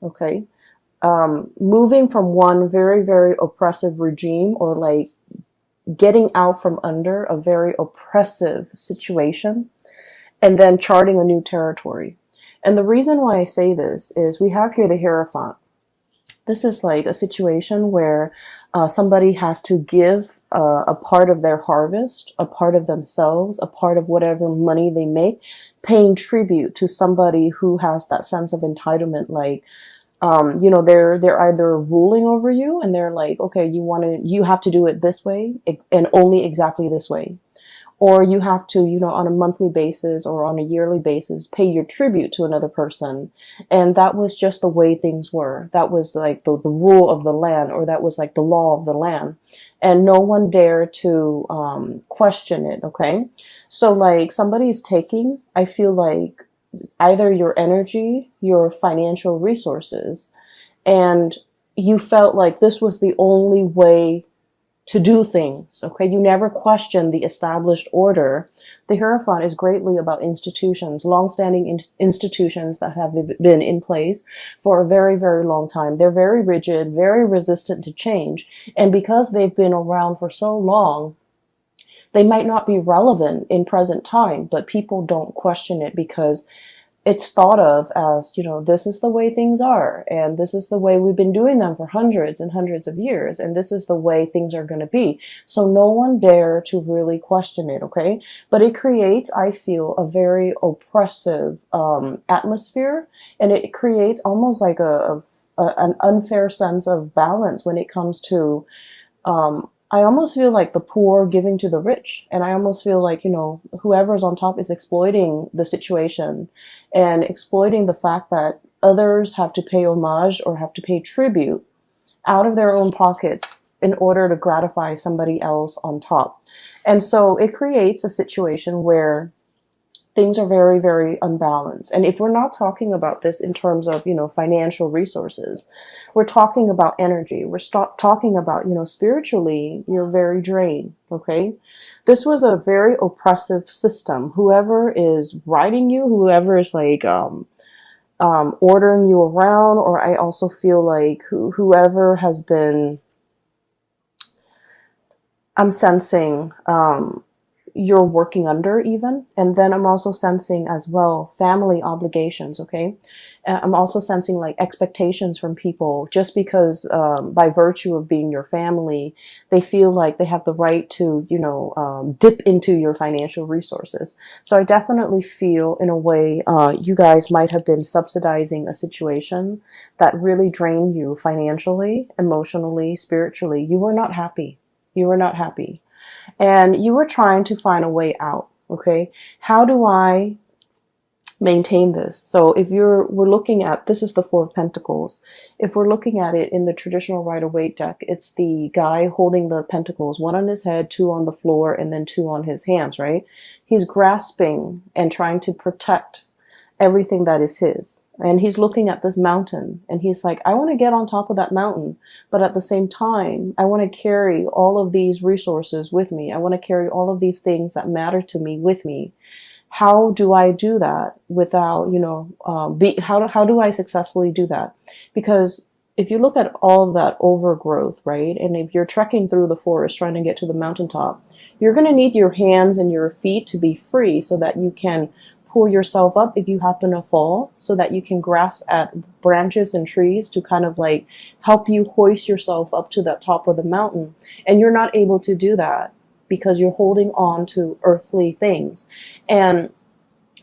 okay? Moving from one very, very oppressive regime, or like getting out from under a very oppressive situation, and then charting a new territory. And the reason why I say this is we have here the Hierophant. This is like a situation where somebody has to give a part of their harvest, a part of themselves, a part of whatever money they make, paying tribute to somebody who has that sense of entitlement. Like, you know, they're either ruling over you, and they're like, okay, you have to do it this way and only exactly this way. Or you have to, you know, on a monthly basis or on a yearly basis, pay your tribute to another person. And that was just the way things were. That was like the rule of the land, or that was like the law of the land. And no one dared to question it, okay? So like somebody's taking, I feel like, either your energy, your financial resources, and you felt like this was the only way to do things, okay? You never question the established order. The Hierophant is greatly about institutions, long-standing institutions that have been in place for a very, very long time. They're very rigid, very resistant to change. And because they've been around for so long, they might not be relevant in present time, but people don't question it because it's thought of as, you know, this is the way things are, and this is the way we've been doing them for hundreds and hundreds of years, and this is the way things are going to be. So no one dare to really question it, okay? But it creates, I feel, a very oppressive atmosphere, and it creates almost like an unfair sense of balance when it comes to I almost feel like the poor giving to the rich. And I almost feel like, you know, whoever's on top is exploiting the situation and exploiting the fact that others have to pay homage or have to pay tribute out of their own pockets in order to gratify somebody else on top. And so it creates a situation where things are very, very unbalanced. And if we're not talking about this in terms of, you know, financial resources, we're talking about energy. We're talking about, you know, spiritually, you're very drained, okay? This was a very oppressive system. Whoever is writing you, whoever is like ordering you around, or I also feel like whoever has been, I'm sensing, you're working under even. And then I'm also sensing as well family obligations, okay? I'm also sensing like expectations from people just because by virtue of being your family, they feel like they have the right to, you know, dip into your financial resources. So I definitely feel in a way you guys might have been subsidizing a situation that really drained you financially, emotionally, spiritually. You were not happy. You were not happy. And you were trying to find a way out, okay? How do I maintain this? So if we're looking at, this is the Four of Pentacles. If we're looking at it in the traditional Rider-Waite deck, it's the guy holding the pentacles, one on his head, two on the floor, and then two on his hands, right? He's grasping and trying to protect everything that is his. And he's looking at this mountain and he's like, I want to get on top of that mountain, but at the same time, I want to carry all of these resources with me. I want to carry all of these things that matter to me with me. How do I do that without, you know, how do I successfully do that? Because if you look at all that overgrowth, right, and if you're trekking through the forest trying to get to the mountaintop, you're going to need your hands and your feet to be free so that you can pull yourself up if you happen to fall, so that you can grasp at branches and trees to kind of like help you hoist yourself up to the top of the mountain. And you're not able to do that because you're holding on to earthly things. And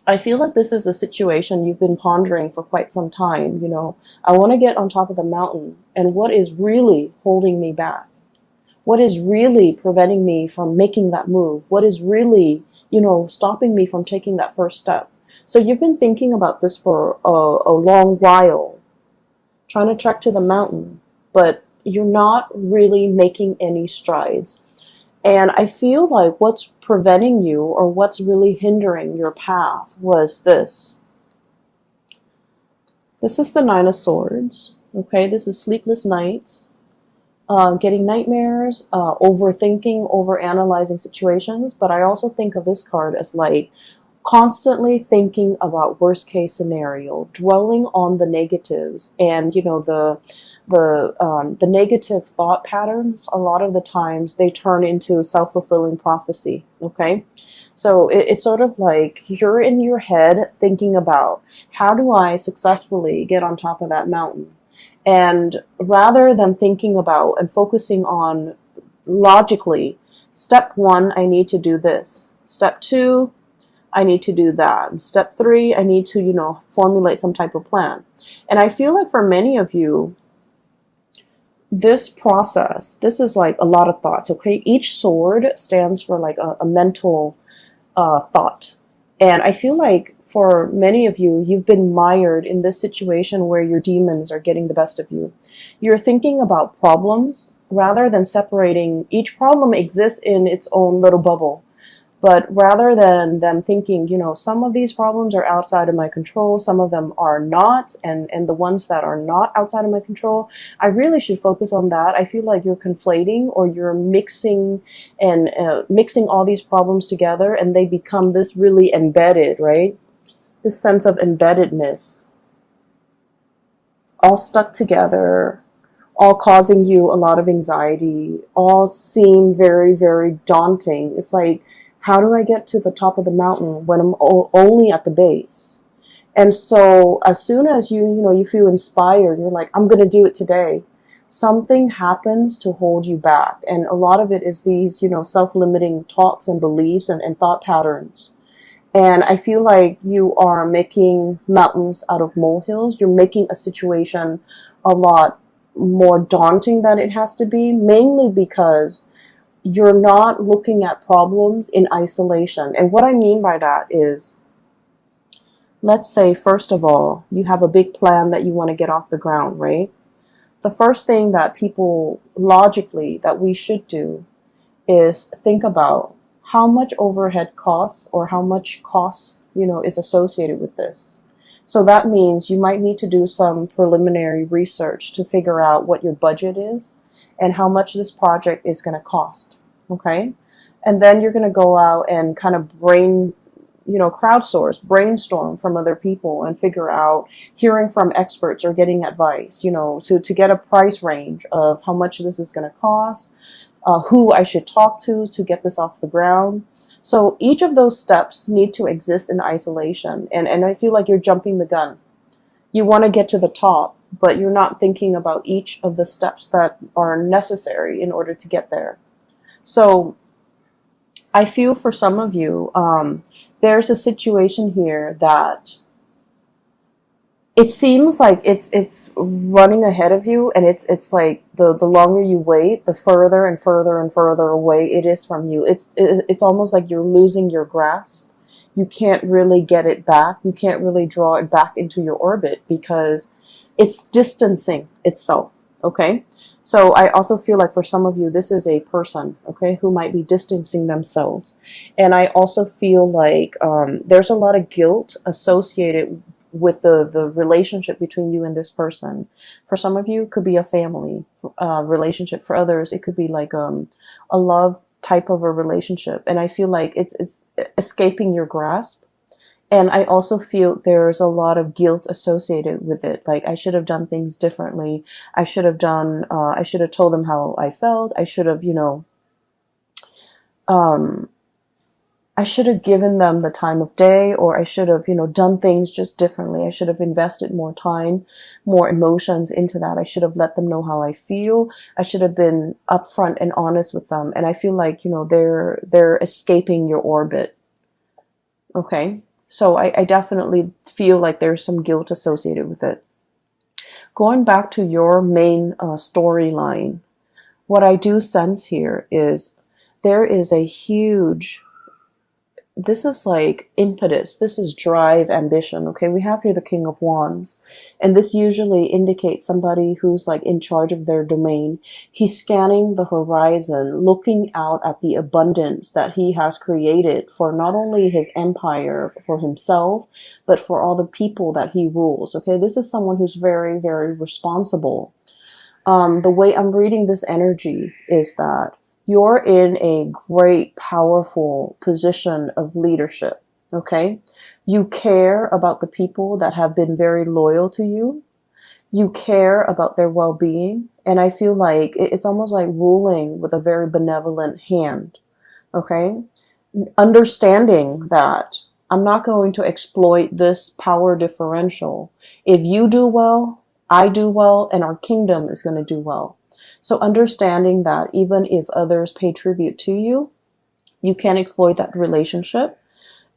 I feel like this is a situation you've been pondering for quite some time. You know, I want to get on top of the mountain, and what is really holding me back? What is really preventing me from making that move? What is really, you know, stopping me from taking that first step? So you've been thinking about this for a long while, trying to trek to the mountain, but you're not really making any strides. And I feel like what's preventing you, or what's really hindering your path, was this. This is the Nine of Swords, okay? This is sleepless nights. Getting nightmares, overthinking, overanalyzing situations. But I also think of this card as like constantly thinking about worst case scenario, dwelling on the negatives, and the negative thought patterns. A lot of the times they turn into self-fulfilling prophecy. Okay, so it's sort of like you're in your head thinking about, how do I successfully get on top of that mountain? And rather than thinking about and focusing on logically, step one, I need to do this. Step two, I need to do that. And step three, I need to, formulate some type of plan. And I feel like for many of you, this process, this is like a lot of thoughts, okay? Each sword stands for like a mental thought. And I feel like for many of you, you've been mired in this situation where your demons are getting the best of you. You're thinking about problems rather than separating. Each problem exists in its own little bubble. But rather than thinking, some of these problems are outside of my control, some of them are not, and the ones that are not outside of my control, I really should focus on that. I feel like you're conflating, or you're mixing and mixing all these problems together, and they become this really embedded, right? This sense of embeddedness, all stuck together, all causing you a lot of anxiety, all seem very, very daunting. It's like, how do I get to the top of the mountain when I'm only at the base? And so as soon as you feel inspired, you're like, I'm going to do it today. Something happens to hold you back. And a lot of it is these, self-limiting thoughts and beliefs and thought patterns. And I feel like you are making mountains out of molehills. You're making a situation a lot more daunting than it has to be, mainly because you're not looking at problems in isolation. And what I mean by that is, let's say, first of all, you have a big plan that you want to get off the ground, right? The first thing that people logically that we should do is think about how much overhead costs, or how much costs, is associated with this. So that means you might need to do some preliminary research to figure out what your budget is and how much this project is going to cost. Okay. And then you're going to go out and kind of crowdsource, brainstorm from other people and figure out, hearing from experts or getting advice, to get a price range of how much this is going to cost, who I should talk to get this off the ground. So each of those steps need to exist in isolation. And I feel like you're jumping the gun. You want to get to the top, but you're not thinking about each of the steps that are necessary in order to get there. So I feel for some of you, there's a situation here that it seems like it's running ahead of you, and it's like the longer you wait, the further and further and further away it is from you. It's almost like you're losing your grasp. You can't really get it back. You can't really draw it back into your orbit because it's distancing itself. Okay. So I also feel like for some of you, this is a person, okay, who might be distancing themselves. And I also feel like there's a lot of guilt associated with the relationship between you and this person. For some of you, it could be a family relationship. For others, it could be like a love type of a relationship. And I feel like it's escaping your grasp. And I also feel there's a lot of guilt associated with it. Like, I should have done things differently. I should have told them how I felt. I should have, I should have given them the time of day, or I should have, done things just differently. I should have invested more time, more emotions into that. I should have let them know how I feel. I should have been upfront and honest with them. And I feel like, they're escaping your orbit. Okay. So I definitely feel like there's some guilt associated with it. Going back to your main storyline, what I do sense here is there is a huge, this is like impetus, this is drive, ambition. Okay, we have here the King of Wands, and this usually indicates somebody who's like in charge of their domain. He's scanning the horizon, looking out at the abundance that he has created for not only his empire, for himself, but for all the people that he rules. Okay, this is someone who's very, very responsible. The way I'm reading this energy is that you're in a great, powerful position of leadership. Okay. You care about the people that have been very loyal to you. You care about their well-being. And I feel like it's almost like ruling with a very benevolent hand. Okay. Understanding that I'm not going to exploit this power differential. If you do well, I do well, and our kingdom is going to do well. So understanding that even if others pay tribute to you, you can't exploit that relationship.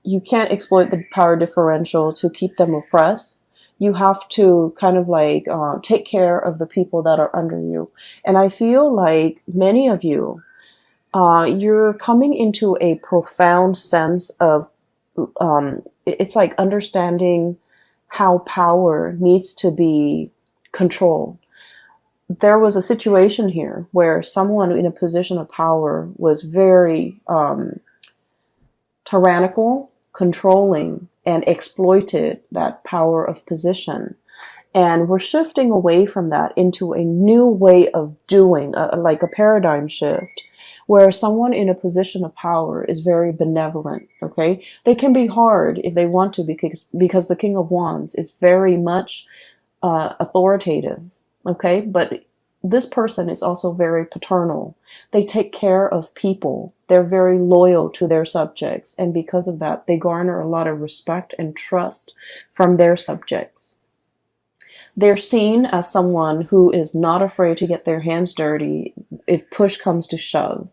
You can't exploit the power differential to keep them oppressed. You have to kind of like take care of the people that are under you. And I feel like many of you, you're coming into a profound sense of it's like understanding how power needs to be controlled. There was a situation here where someone in a position of power was very tyrannical, controlling, and exploited that power of position. And we're shifting away from that into a new way of doing, like a paradigm shift, where someone in a position of power is very benevolent, okay? They can be hard if they want to because the King of Wands is very much authoritative, okay? But this person is also very paternal. They take care of people. They're very loyal to their subjects. And because of that, they garner a lot of respect and trust from their subjects. They're seen as someone who is not afraid to get their hands dirty if push comes to shove.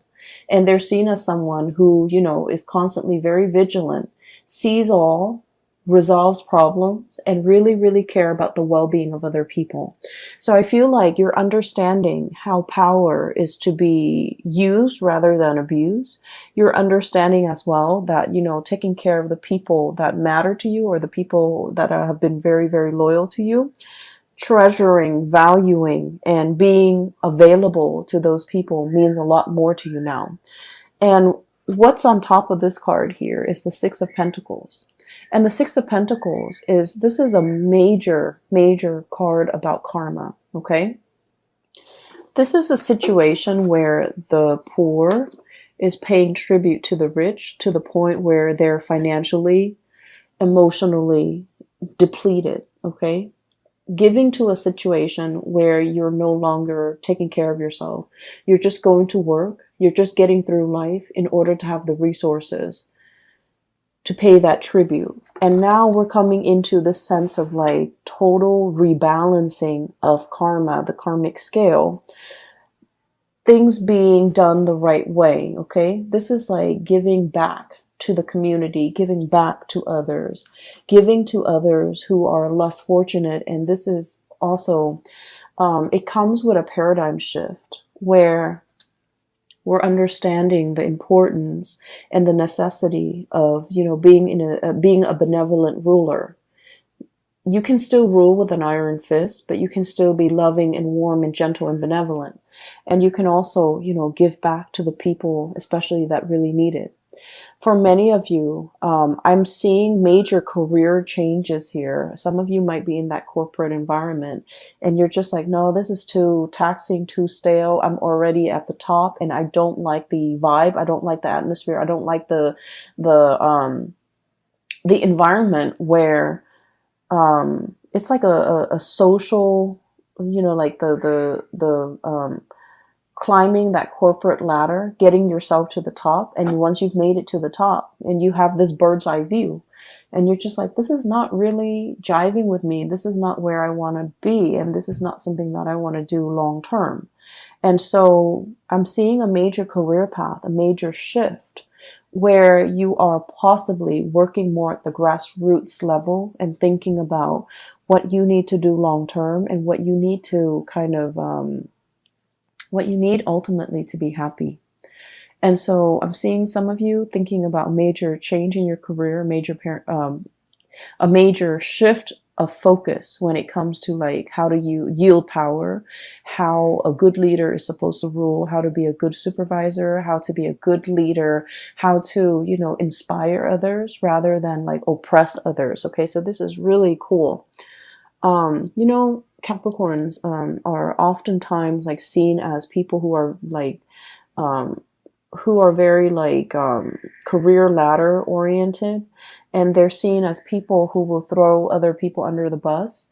And they're seen as someone who, you know, is constantly very vigilant, sees all, resolves problems, and really, really care about the well-being of other people. So I feel like you're understanding how power is to be used rather than abused. You're understanding as well that, you know, taking care of the people that matter to you or the people that have been very, very loyal to you, treasuring, valuing, and being available to those people means a lot more to you now. And what's on top of this card here is the Six of Pentacles. And the Six of Pentacles this is a major, major card about karma, okay? This is a situation where the poor is paying tribute to the rich to the point where they're financially, emotionally depleted, okay? Giving to a situation where you're no longer taking care of yourself. You're just going to work. You're just getting through life in order to have the resources to pay that tribute. And now we're coming into this sense of like total rebalancing of karma, the karmic scale. Things being done the right way, okay? This is like giving back to the community, giving back to others, giving to others who are less fortunate. And this is also, it comes with a paradigm shift where we're understanding the importance and the necessity of, you know, being a benevolent ruler. You can still rule with an iron fist, but you can still be loving and warm and gentle and benevolent. And you can also, you know, give back to the people, especially that really need it. For many of you, I'm seeing major career changes here. Some of you might be in that corporate environment and you're just like, no, this is too taxing, too stale. I'm already at the top and I don't like the vibe. I don't like the atmosphere. I don't like the environment where, it's like a social, you know, like the climbing that corporate ladder, getting yourself to the top. And once you've made it to the top and you have this bird's eye view and you're just like, this is not really jiving with me. This is not where I want to be. And this is not something that I want to do long term. And so I'm seeing a major career path, a major shift where you are possibly working more at the grassroots level and thinking about what you need to do long term and what you need to kind of, what you need ultimately to be happy. And so I'm seeing some of you thinking about major change in your career, a major shift of focus when it comes to like how do you yield power, how a good leader is supposed to rule, how to be a good supervisor, how to be a good leader, how to, you know, inspire others rather than like oppress others. Okay, so this is really cool. You know, Capricorns are oftentimes like seen as people who are like who are very like career ladder oriented, and they're seen as people who will throw other people under the bus.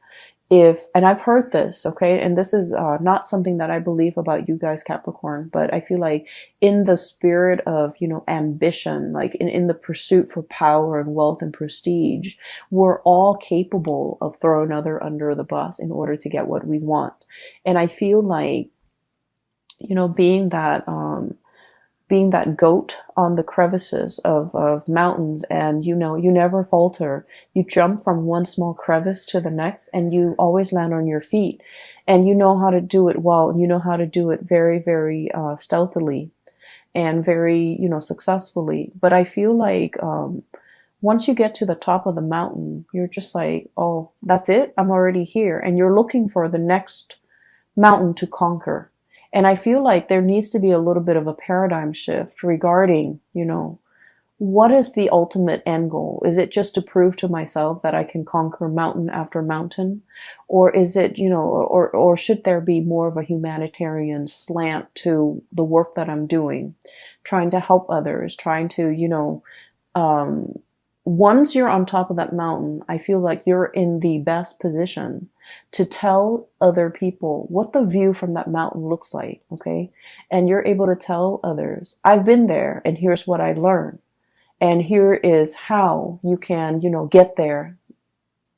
If, and I've heard this, okay, and this is not something that I believe about you guys, Capricorn, but I feel like in the spirit of, you know, ambition, like in the pursuit for power and wealth and prestige, we're all capable of throwing other under the bus in order to get what we want. And I feel like, you know, being that goat on the crevices of mountains, and you know, you never falter. You jump from one small crevice to the next, and you always land on your feet, and you know how to do it well, and you know how to do it very, very stealthily and very, you know, successfully. But I feel like once you get to the top of the mountain, you're just like, oh, that's it, I'm already here, and you're looking for the next mountain to conquer. And I feel like there needs to be a little bit of a paradigm shift regarding, you know, what is the ultimate end goal? Is it just to prove to myself that I can conquer mountain after mountain? Or is it, you know, or should there be more of a humanitarian slant to the work that I'm doing, trying to help others, trying to, you know, once you're on top of that mountain, I feel like you're in the best position to tell other people what the view from that mountain looks like, okay? And you're able to tell others, I've been there and here's what I learned. And here is how you can, you know, get there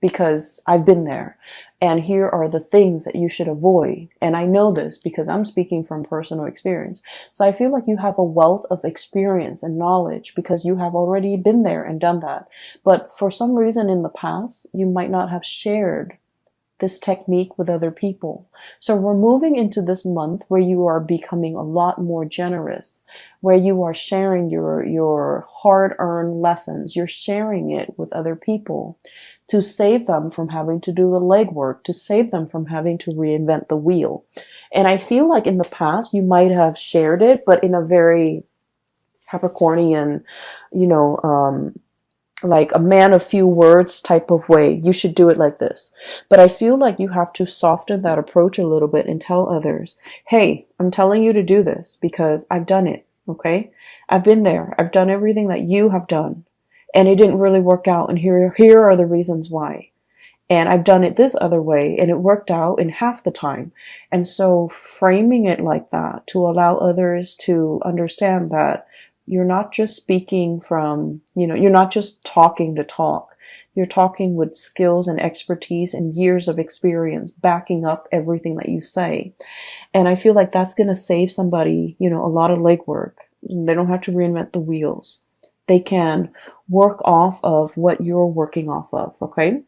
because I've been there. And here are the things that you should avoid. And I know this because I'm speaking from personal experience. So I feel like you have a wealth of experience and knowledge because you have already been there and done that. But for some reason in the past, you might not have shared this technique with other people. So we're moving into this month where you are becoming a lot more generous, where you are sharing your hard-earned lessons. You're sharing it with other people to save them from having to do the legwork, to save them from having to reinvent the wheel. And I feel like in the past you might have shared it, but in a very Capricornian, you know, like a man of few words type of way. You should do it like this. But I feel like you have to soften that approach a little bit and tell others, hey, I'm telling you to do this because I've done it. Okay. I've been there. I've done everything that you have done and it didn't really work out. And here are the reasons why. And I've done it this other way and it worked out in half the time. And so framing it like that to allow others to understand that you're not just speaking from, you know, you're not just talking to talk. You're talking with skills and expertise and years of experience backing up everything that you say. And I feel like that's going to save somebody, you know, a lot of legwork. They don't have to reinvent the wheels. They can work off of what you're working off of, okay?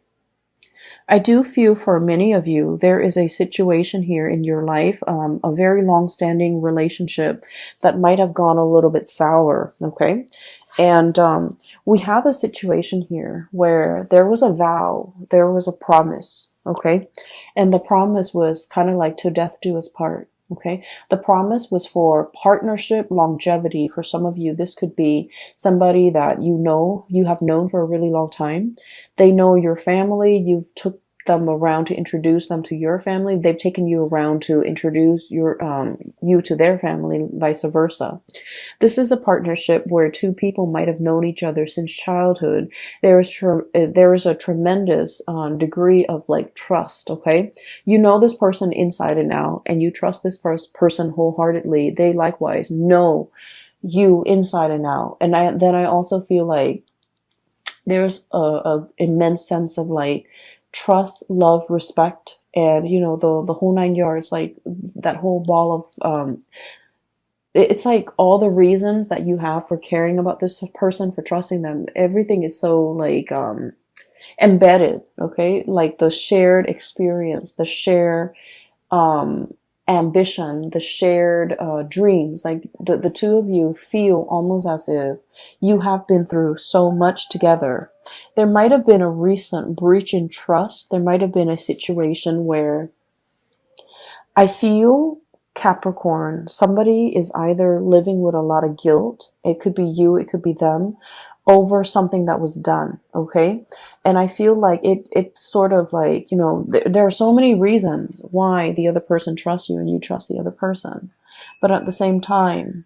I do feel for many of you, there is a situation here in your life, a very long-standing relationship that might have gone a little bit sour, okay? And we have a situation here where there was a vow, there was a promise, okay? And the promise was kind of like to death do us part. Okay, the promise was for partnership longevity. For some of you, this could be somebody that you know, you have known for a really long time. They know your family. You've took them around to introduce them to your family. They've taken you around to introduce you to their family, vice versa. This is a partnership where two people might have known each other since childhood. There is a tremendous degree of like trust. Okay, you know this person inside and out, and you trust this person wholeheartedly. They likewise know you inside and out. And then I also feel like there's a immense sense of like trust, love, respect, and you know the whole nine yards. Like that whole ball of it's like all the reasons that you have for caring about this person, for trusting them. Everything is so like embedded. Okay, like the shared experience, the shared ambition, the shared dreams. Like the two of you feel almost as if you have been through so much together. There might have been a recent breach in trust. There might have been a situation where I feel, Capricorn, somebody is either living with a lot of guilt. It could be you, it could be them, over something that was done. Okay. And I feel like it's sort of like, you know, there are so many reasons why the other person trusts you and you trust the other person. But at the same time,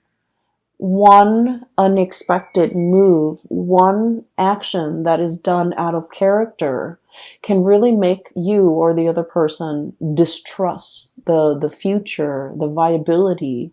one unexpected move, one action that is done out of character can really make you or the other person distrust the future, the viability,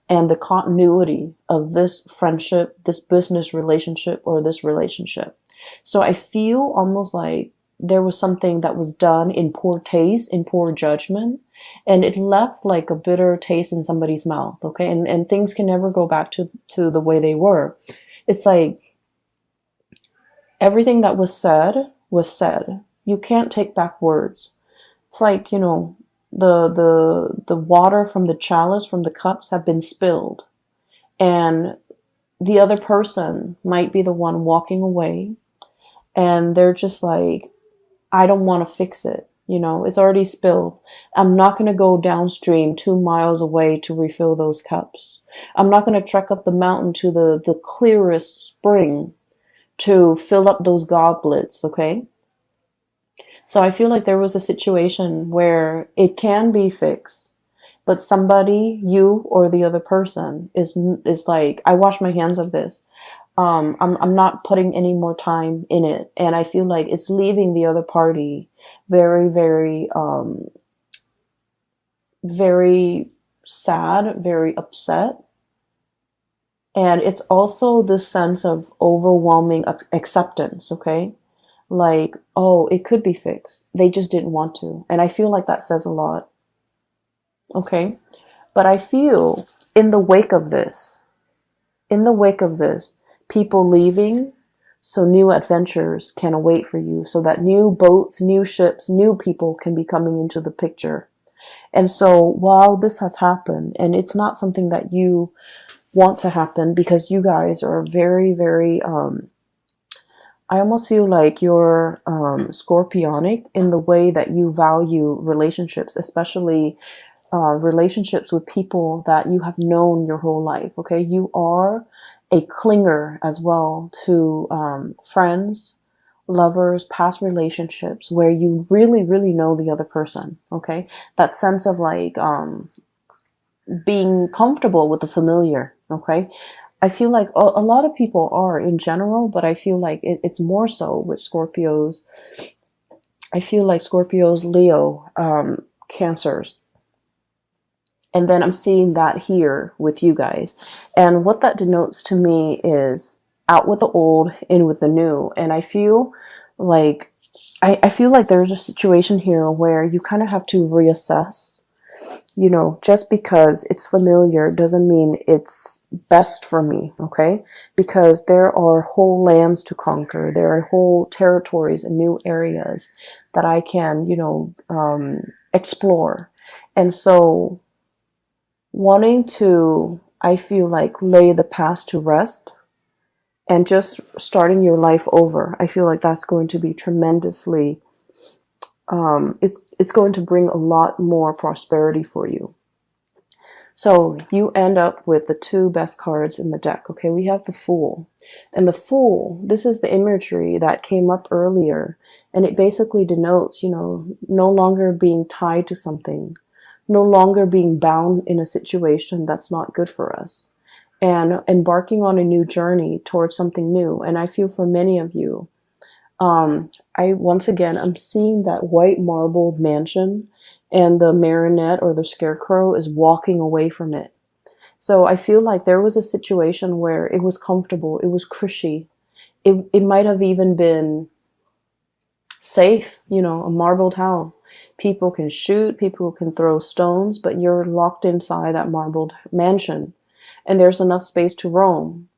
and the continuity of this friendship, this business relationship, or this relationship. So I feel almost like there was something that was done in poor taste, in poor judgment, and it left like a bitter taste in somebody's mouth, okay? And things can never go back to the way they were. It's like everything that was said was said. You can't take back words. It's like, the water from the chalice, from the cups have been spilled. And the other person might be the one walking away, and they're just like, I don't want to fix it. It's already spilled. I'm not going to go downstream 2 miles away to refill those cups. I'm not going to trek up the mountain to the clearest spring to fill up those goblets, okay? So I feel like there was a situation where it can be fixed, but somebody, you or the other person, is like, I wash my hands of this. I'm not putting any more time in it, and I feel like it's leaving the other party very, very, very sad, very upset. And it's also this sense of overwhelming acceptance, okay? Like, oh, it could be fixed. They just didn't want to. And I feel like that says a lot, okay? But I feel in the wake of this, people leaving so new adventures can await for you, so that new boats, new ships, new people can be coming into the picture. And so while this has happened, and it's not something that you want to happen because you guys are very, very, I almost feel like you're scorpionic in the way that you value relationships, especially relationships with people that you have known your whole life, okay? You are a clinger as well to friends, lovers, past relationships where you really, really know the other person, okay? That sense of like being comfortable with the familiar, okay? I feel like a lot of people are in general, but I feel like it's more so with Scorpios. I feel like Scorpios, Leo, Cancers. And then I'm seeing that here with you guys. And what that denotes to me is out with the old, in with the new. And I feel like I feel like there's a situation here where you kind of have to reassess. Just because it's familiar doesn't mean it's best for me, okay? Because there are whole lands to conquer. There are whole territories and new areas that I can, explore. And so wanting to, I feel like, lay the past to rest and just starting your life over, I feel like that's going to be tremendously, it's going to bring a lot more prosperity for you. So you end up with the two best cards in the deck. Okay, we have the Fool. And the Fool, this is the imagery that came up earlier. And it basically denotes, no longer being tied to something, no longer being bound in a situation that's not good for us, and embarking on a new journey towards something new. And I feel for many of you, I'm seeing that white marbled mansion, and the marionette or the scarecrow is walking away from it. So I feel like there was a situation where it was comfortable, it was cushy, it might have even been safe, a marbled house. People can shoot, people can throw stones, but you're locked inside that marbled mansion, and there's enough space to roam.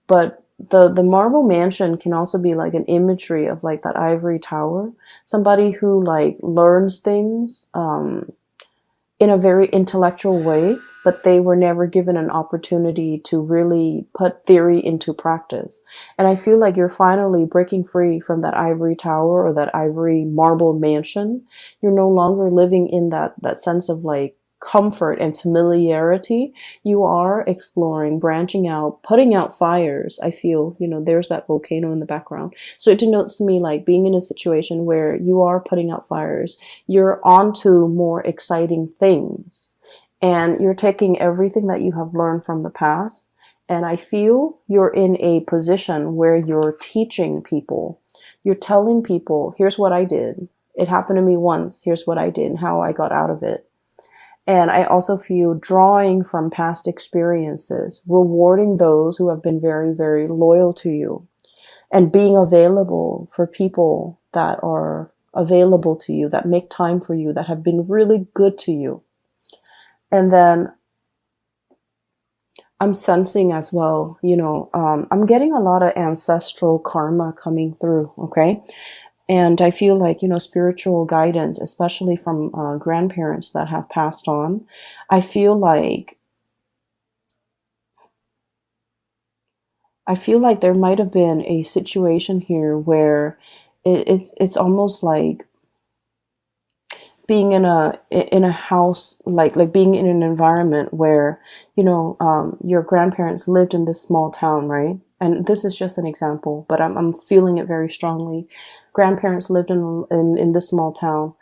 But the marble mansion can also be like an imagery of like that ivory tower, somebody who like learns things in a very intellectual way, but they were never given an opportunity to really put theory into practice. And I feel like you're finally breaking free from that ivory tower or that ivory marble mansion. You're no longer living in that sense of like comfort and familiarity. You are exploring, branching out, putting out fires. I feel, there's that volcano in the background. So it denotes to me like being in a situation where you are putting out fires. You're onto more exciting things. And you're taking everything that you have learned from the past And I feel you're in a position where you're teaching people. You're telling people, here's what I did. It happened to me once. Here's what I did and how I got out of it. And I also feel drawing from past experiences, rewarding those who have been very, very loyal to you, and being available for people that are available to you, that make time for you, that have been really good to you. And then I'm sensing as well, I'm getting a lot of ancestral karma coming through, okay? And I feel like, spiritual guidance, especially from grandparents that have passed on, I feel like there might have been a situation here where it's almost like being in a house, like being in an environment where your grandparents lived in this small town, right? And this is just an example, but I'm feeling it very strongly. Grandparents lived in this small town,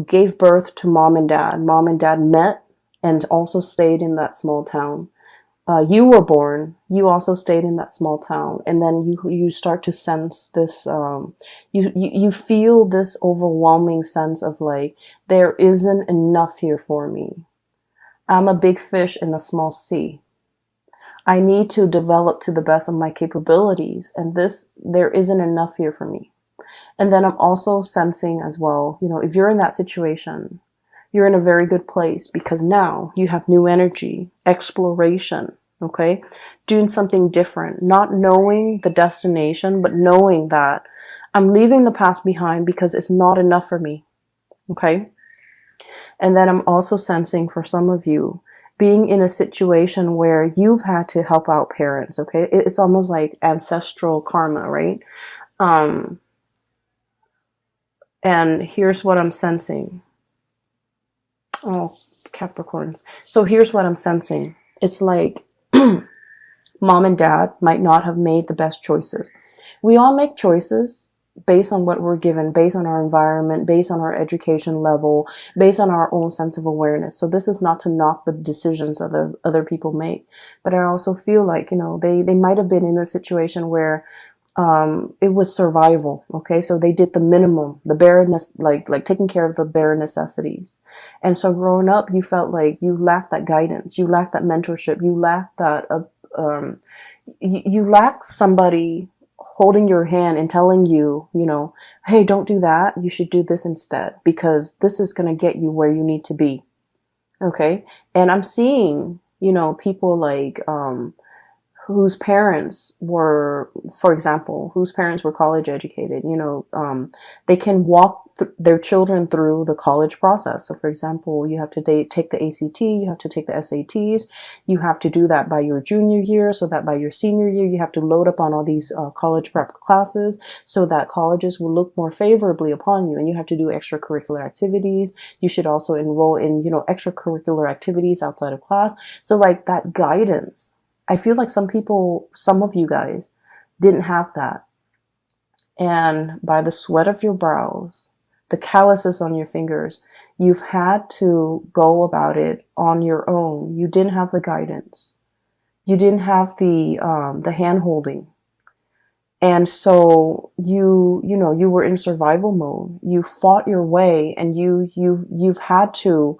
gave birth to mom and dad. Mom and dad met and also stayed in that small town. You were born, you also stayed in that small town, and then you start to sense this, you feel this overwhelming sense of like, there isn't enough here for me. I'm a big fish in a small sea. I need to develop to the best of my capabilities, and there isn't enough here for me. And then I'm also sensing as well, if you're in that situation, you're in a very good place because now you have new energy, exploration, okay? Doing something different, not knowing the destination, but knowing that I'm leaving the past behind because it's not enough for me, okay? And then I'm also sensing for some of you being in a situation where you've had to help out parents, okay? It's almost like ancestral karma, right? And here's what I'm sensing. Oh, Capricorns. So here's what I'm sensing. It's like mom and dad might not have made the best choices. We all make choices based on what we're given, based on our environment, based on our education level, based on our own sense of awareness. So this is not to knock the decisions other people make. But I also feel like, they might have been in a situation where it was survival. Okay. So they did the minimum, the bare, like taking care of the bare necessities. And so growing up, you felt like you lacked that guidance. You lacked that mentorship. You lacked that, you lacked somebody holding your hand and telling you, hey, don't do that. You should do this instead because this is going to get you where you need to be. Okay. And I'm seeing, people like, whose parents were, for example, college educated, they can walk their children through the college process. So for example, you have to take the ACT, you have to take the SATs, you have to do that by your junior year so that by your senior year, you have to load up on all these college prep classes so that colleges will look more favorably upon you. And you have to do extracurricular activities. You should also enroll in, extracurricular activities outside of class. So like that guidance, I feel like some of you guys didn't have that. And by the sweat of your brows, the calluses on your fingers, you've had to go about it on your own. You didn't have the guidance. You didn't have the hand holding. And so you were in survival mode. You fought your way and you've had to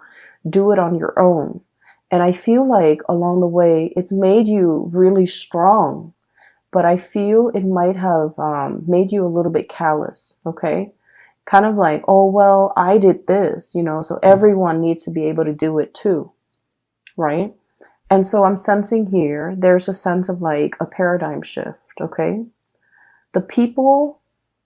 do it on your own. And I feel like along the way, it's made you really strong, but I feel it might have made you a little bit callous, okay? Kind of like, oh, well, I did this, so everyone needs to be able to do it too, right? And so I'm sensing here, there's a sense of like a paradigm shift, okay? The people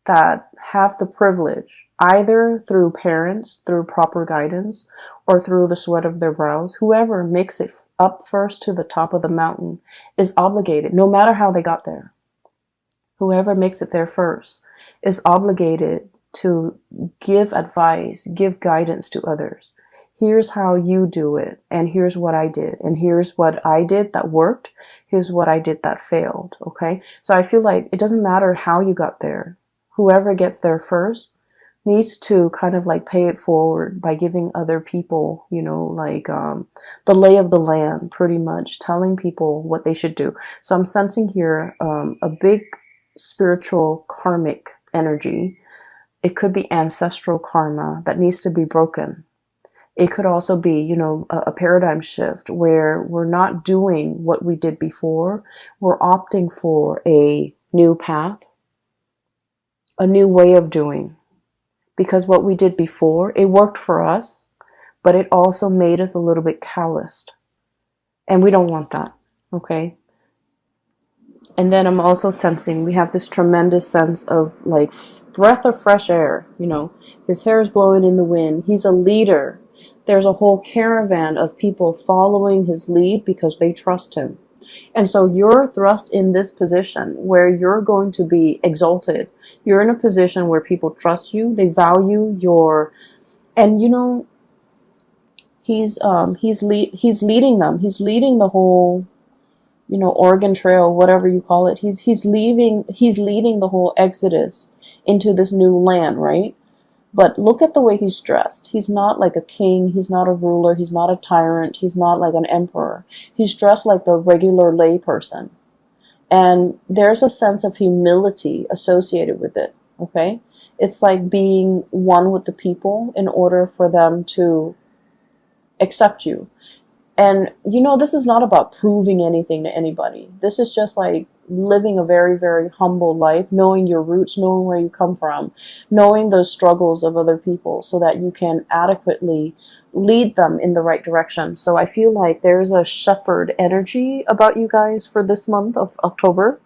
that have the privilege, either through parents, through proper guidance, or through the sweat of their brows, whoever makes it up first to the top of the mountain is obligated, no matter how they got there. Whoever makes it there first is obligated to give advice, give guidance to others. Here's how you do it, and here's what I did, and here's what I did that worked, here's what I did that failed, okay? So I feel like it doesn't matter how you got there. Whoever gets there first needs to kind of like pay it forward by giving other people, you know, like the lay of the land, pretty much telling people what they should do. So I'm sensing here a big spiritual karmic energy. It could be ancestral karma that needs to be broken. It could also be, you know, a paradigm shift where we're not doing what we did before. We're opting for a new path, a new way of doing. Because what we did before, it worked for us, but it also made us a little bit calloused. And we don't want that, okay? And then I'm also sensing we have this tremendous sense of like breath of fresh air, you know. His hair is blowing in the wind. He's a leader. There's a whole caravan of people following his lead because they trust him. And so you're thrust in this position where you're going to be exalted. You're in a position where people trust you. They value your, and you know, he's leading them. He's leading the whole, you know, Oregon Trail, whatever you call it. He's leading the whole exodus into this new land, right? But look at the way he's dressed. He's not like a king. He's not a ruler. He's not a tyrant. He's not like an emperor. He's dressed like the regular lay person. And there's a sense of humility associated with it, okay? It's like being one with the people in order for them to accept you. And, you know, this is not about proving anything to anybody. This is just like living a very, very humble life, knowing your roots, knowing where you come from, knowing the struggles of other people so that you can adequately lead them in the right direction. So I feel like there's a shepherd energy about you guys for this month of October.